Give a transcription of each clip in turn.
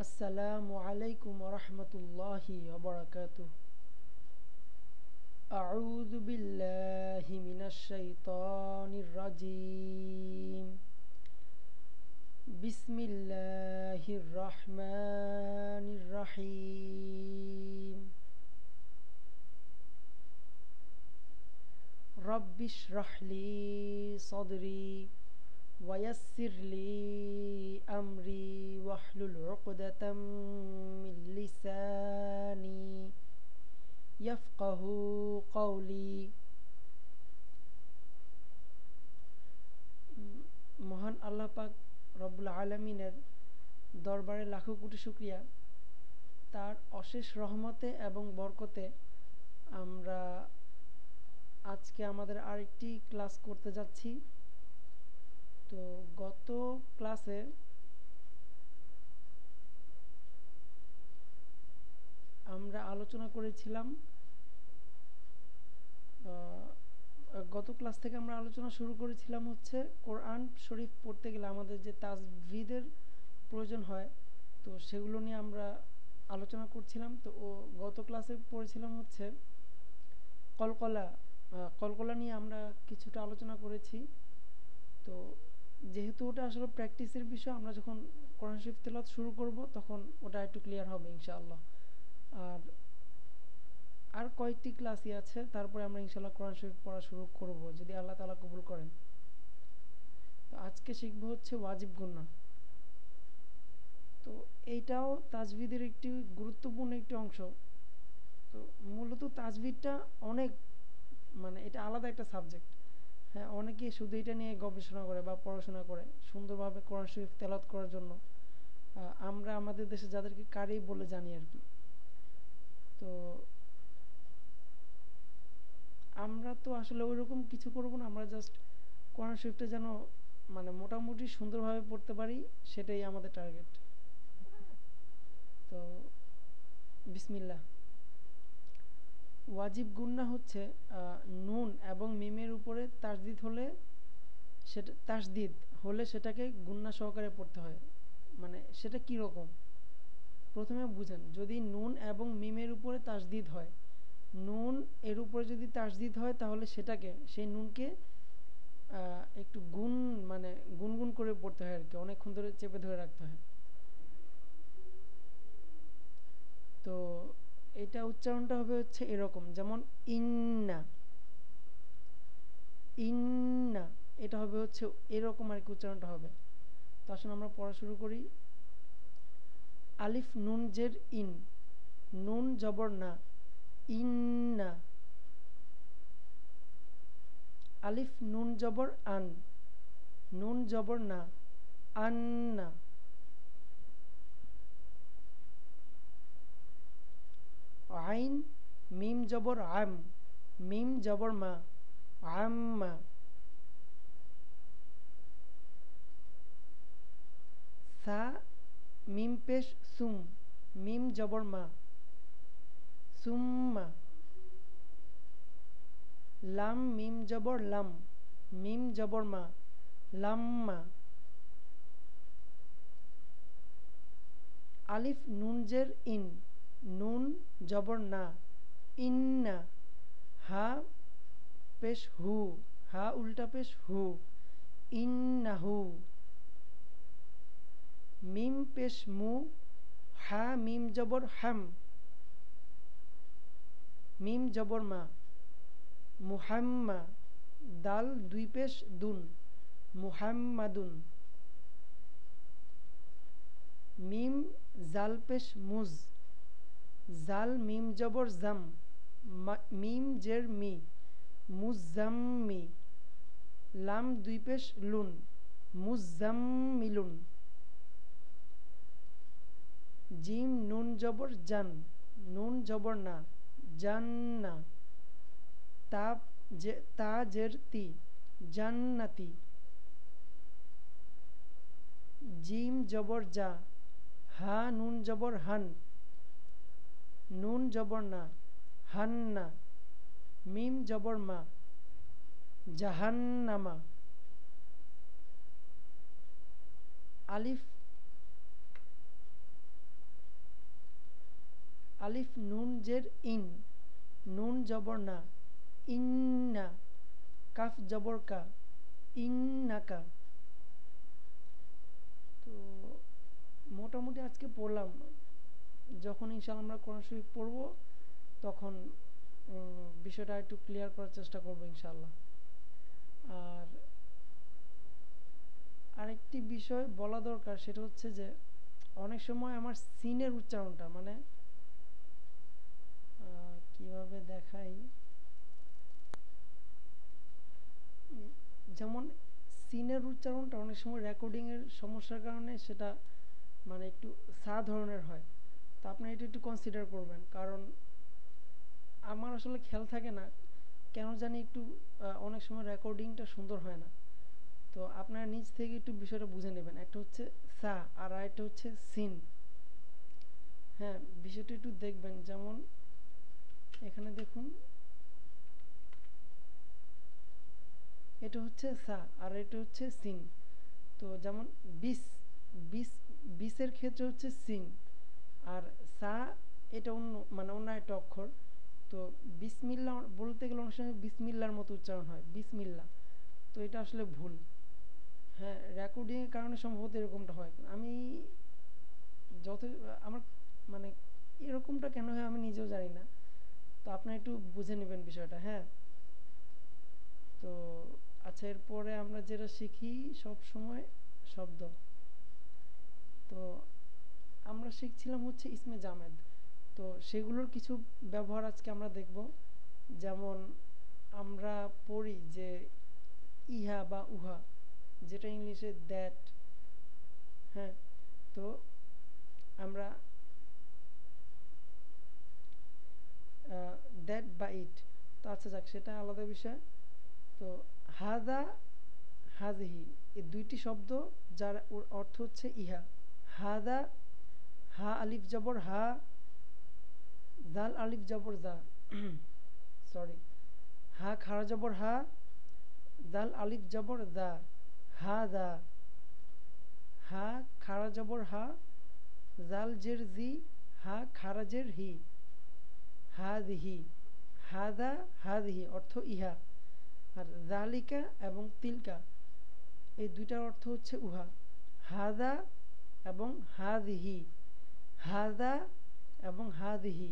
আসসালামু আলাইকুম ওরহমতুল্লাহি ওবরাকাতুহ। আউযু বিল্লাহি মিনাশ শাইতানির রাজিম। বিসমিল্লাহির রহমানির রহিম। রব্বিশরাহ লি সাদরি ওয়ায়াসসির লি আমরি ওয়াহলুল উকদাতাম মিন লিসানি ইয়াফকাহু কওলি। মহান আল্লাহ পাক রব্বুল আলমিনের দরবারে লাখো কোটি শুক্রিয়া। তার অশেষ রহমতে এবং বরকতে আমরা আজকে আমাদের আরেকটি ক্লাস করতে যাচ্ছি। তো গত ক্লাসে আমরা আলোচনা করেছিলাম, গত ক্লাস থেকে আমরা আলোচনা শুরু করেছিলাম হচ্ছে কোরআন শরীফ পড়তে গেলে আমাদের যে তাজভিদের প্রয়োজন হয়, তো সেগুলো নিয়ে আমরা আলোচনা করছিলাম। তো গত ক্লাসে পড়েছিলাম হচ্ছে কলকলা। কলকলা নিয়ে আমরা কিছুটা আলোচনা করেছি। তো যেহেতু ওটা আসলে প্র্যাকটিসের বিষয়, আমরা যখন কোরআন শরীফ তেলাওয়াত শুরু করব তখন ওটা একটু ক্লিয়ার হবে ইনশাআল্লাহ। আর আর কয়েকটি ক্লাসই আছে, তারপরে আমরা ইনশাআল্লাহ কোরআন শরীফ পড়া শুরু করব যদি আল্লাহ তাআলা কবুল করেন। তো আজকে শিখব হচ্ছে ওয়াজিব গুন্না। তো এইটাও তাজভিদের একটি গুরুত্বপূর্ণ একটি অংশ। তো মূলত তাজভিদটা অনেক, মানে এটা আলাদা একটা সাবজেক্ট। হ্যাঁ, অনেকে শুধু এটা নিয়ে গবেষণা করে বা পড়াশোনা করে সুন্দরভাবে কোরআন শরীফ তেলাওয়াত করার জন্য। আমরা আমাদের দেশে যাদেরকে কারি বলে জানি আর কি। তো আমরা তো আসলে ওইরকম কিছু করব না, আমরা জাস্ট কোরআন শরীফটা যেন মানে মোটামুটি সুন্দরভাবে পড়তে পারি, সেটাই আমাদের টার্গেট। তো বিসমিল্লাহ। ওয়াজিব গুন্না হচ্ছে নুন এবং মিমের উপরে তাসদিদ হলে সেটাকে গুন্না সহকারে পড়তে হয়। মানে সেটা কি রকম, প্রথমে বুঝেন। যদি নুন এবং মিমের উপরে তাসদিদ হয়, নুন এর উপরে যদি তাসদিদ হয় তাহলে সেই নুনকে একটু মানে গুনগুন করে পড়তে হয় আর কি, অনেকক্ষণ ধরে চেপে ধরে রাখতে হয়। তো এটা উচ্চারণটা হবে হচ্ছে এরকম, যেমন ইন্না, ইন্না, এটা হবে হচ্ছে এরকম আর কি উচ্চারণটা হবে। তো আসলে আমরা পড়া শুরু করি। আলিফ নুন জের ইন, নুন জবর না, ইন্না। আলিফ নুন জবর আন, নুন জবর না, আন্না। আইন মিম জবর আম, মিম জবর মা, আম্মা। সা মিম পেশ সুম, মিম জবর মা, সুম্মা। লাম মিম জবর লাম, মিম জবর মা, লাম্মা। আলিফ নুন জের ইন, নুন জবর না, ইন্না। হা পেশ হু, হা উল্টা পেশ হু, ইন্নাহু। মিম পেশ মু, হা মিম জবর হাম, মিম জবর মা, মুহাম্মা। দাল দুই পেশ দুন, মুহাম্মাদুন। মিম জাল পেশ মুজ, জাল মিম জবর জাম, মিম জের মি, মুজাম্মি। লাম দুই পেশ লুন, মুজাম্মিলুন। জিম নুন জবর জান, নুন জবর না, জান্না। তা জের তি, জান্নাতি। জিম জবর জা, হা নুন জবর হান, নুন জবর না, হান্না। মিম জবর মা, জাহান্নামা। আলিফ আলিফ নুন জের ইন, নুন জবর না, ইন্না, কাফ জবর কা, ইন্নাকা। তো মোটামুটি আজকে পড়লাম, যখন ইনশাআল্লাহ আমরা কোরআন শরীফ পড়বো তখন বিষয়টা একটু ক্লিয়ার করার চেষ্টা করবো ইনশাআল্লাহ। আর আরেকটি বিষয় বলা দরকার, সেটা হচ্ছে যে অনেক সময় আমার সিনের উচ্চারণটা মানে কিভাবে দেখাই, যেমন সিনের উচ্চারণটা অনেক সময় রেকর্ডিংয়ের সমস্যার কারণে সেটা মানে একটু সা ধরনের হয়। তো আপনি এটা একটু কনসিডার করবেন, কারণ আমার আসলে খেয়াল থাকে না কেন জানি একটু অনেক সময় রেকর্ডিংটা সুন্দর হয় না। তো আপনারা নিজ থেকে একটু বিষয়টা বুঝে নেবেন, একটা হচ্ছে সা আর একটা হচ্ছে সিন। হ্যাঁ, বিষয়টা একটু দেখবেন, যেমন এখানে দেখুন এটা হচ্ছে সা আর এটা হচ্ছে সিন। তো যেমন বিস, বিস, বিসের ক্ষেত্রে হচ্ছে সিন, আর সা এটা অন্য মানে অন্য একটা অক্ষর। তো বিসমিল্লা বলতে গেলে অনেক সময় বিসমিল্লার মতো উচ্চারণ হয়, বিসমিল্লা। তো এটা আসলে ভুল। হ্যাঁ, রেকর্ডিংয়ের কারণে সম্ভবত এরকমটা হয়। আমি যত আমার মানে এরকমটা কেন হয় আমি নিজেও জানি না। তো আপনারা একটু বুঝে নেবেন বিষয়টা। হ্যাঁ, তো আচ্ছা, এরপরে আমরা যেটা শিখি সব সময় শব্দ, তো আমরা শিখছিলাম হচ্ছে ইসমে জামেদ। তো সেগুলোর কিছু ব্যবহার আজকে আমরা দেখব। যেমন আমরা পড়ি যে ইহা বা উহা, যেটা ইংলিশে দ্যাট। হ্যাঁ, তো আমরা দ্যাট বা ইট, তো আচ্ছা যাক সেটা আলাদা বিষয়। তো হাদা, হাজহি, এই দুইটি শব্দ যার অর্থ হচ্ছে ইহা। হাদা, হা আলিফ জবর হা, জাল আলিফ জবর জা, সরি, হা খারা জবর হা, জাল আলিফ জবর জা, হা দা, হা খারা জবর হা, জাল জের জি, হা খারাজের হি, হাদিহি, হাদা, হাদিহি অর্থ ইহা। আর জালিকা এবং তিলকা এই দুইটার অর্থ হচ্ছে উহা। হাদা এবং হাদিহি, হাদা এবং হাদিহি,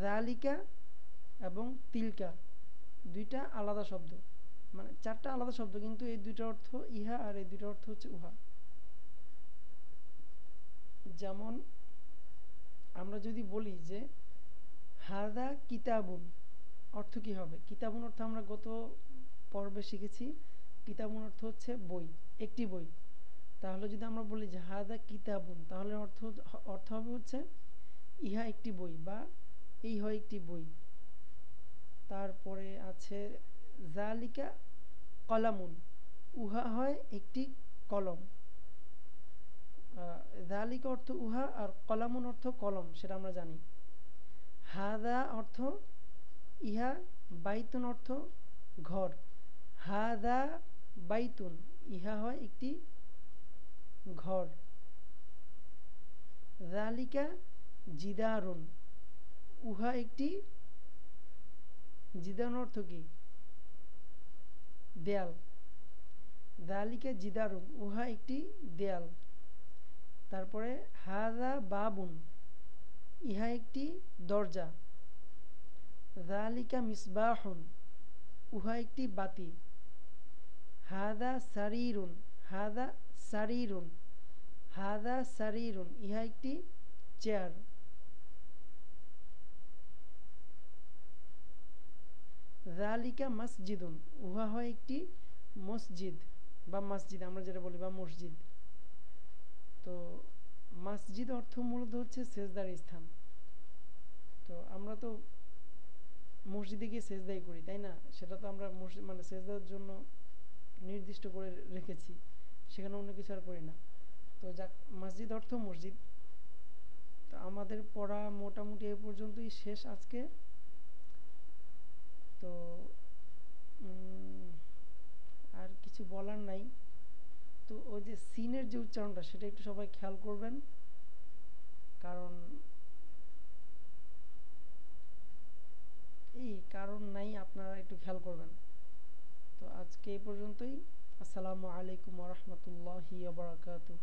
জালিকা এবং তিলকা দুইটা আলাদা শব্দ, মানে চারটা আলাদা শব্দ, কিন্তু এই দুইটার অর্থ ইহা আর এই দুইটার অর্থ হচ্ছে উহা। যেমন আমরা যদি বলি যে হাদা কিতাবুন, অর্থ কি হবে? কিতাবুন অর্থ আমরা গত পর্বে শিখেছি, কিতাবুন অর্থ হচ্ছে বই, একটি বই। তাহলে যদি আমরা বলি যে হাদা কিতাবুন, তাহলে অর্থ অর্থ হবে হচ্ছে ইহা একটি বই বা এই হয় একটি বই। তারপরে আছে জালিকা কলামুন, উহা হয় একটি কলম। জালিকা অর্থ উহা আর কলামুন অর্থ কলম, সেটা আমরা জানি। হাদা অর্থ ইহা, বাইতুন অর্থ ঘর। হাদা বাইতুন, ইহা হয় একটি ঘর। জালিকা জিদারুন, উহা একটি, জিদারুন অর্থ কি? দেয়াল। জালিকা জিদারুন, উহা একটি দেয়াল। তারপরে হাদা বাবুন, ইহা একটি দরজা। জালিকা মিসবাহুন, উহা একটি বাতি। হাদা সারিরুন, হাদা সারিরুন, হাদা সারিরুন, ইহা একটি চেয়ার। জালিকা মসজিদুন, উহা হয় একটি মসজিদ বা মসজিদ আমরা যেটা বলি, বা মসজিদ। তো মসজিদ অর্থ মূলত হচ্ছে সেজদার স্থান। তো আমরা তো মসজিদে গিয়ে সেজদাই করি, তাই না? সেটা তো আমরা মসজিদ মানে সেজদার জন্য নির্দিষ্ট করে রেখেছি, সেখানে অন্য কিছু আর করি না। তো যাক, মসজিদ অর্থ মসজিদ। তো আমাদের পড়া মোটামুটি এই পর্যন্তই শেষ আজকে। তো আর কিছু বলার নাই। তো ওই যে সিনের যে উচ্চারণটা, সেটা একটু সবাই খেয়াল করবেন, কারণ কারণ নাই, আপনারা একটু খেয়াল করবেন। তো আজকে এই পর্যন্তই। আসসালামু আলাইকুম ওয়া রাহমাতুল্লাহি ওয়া বারাকাতুহু।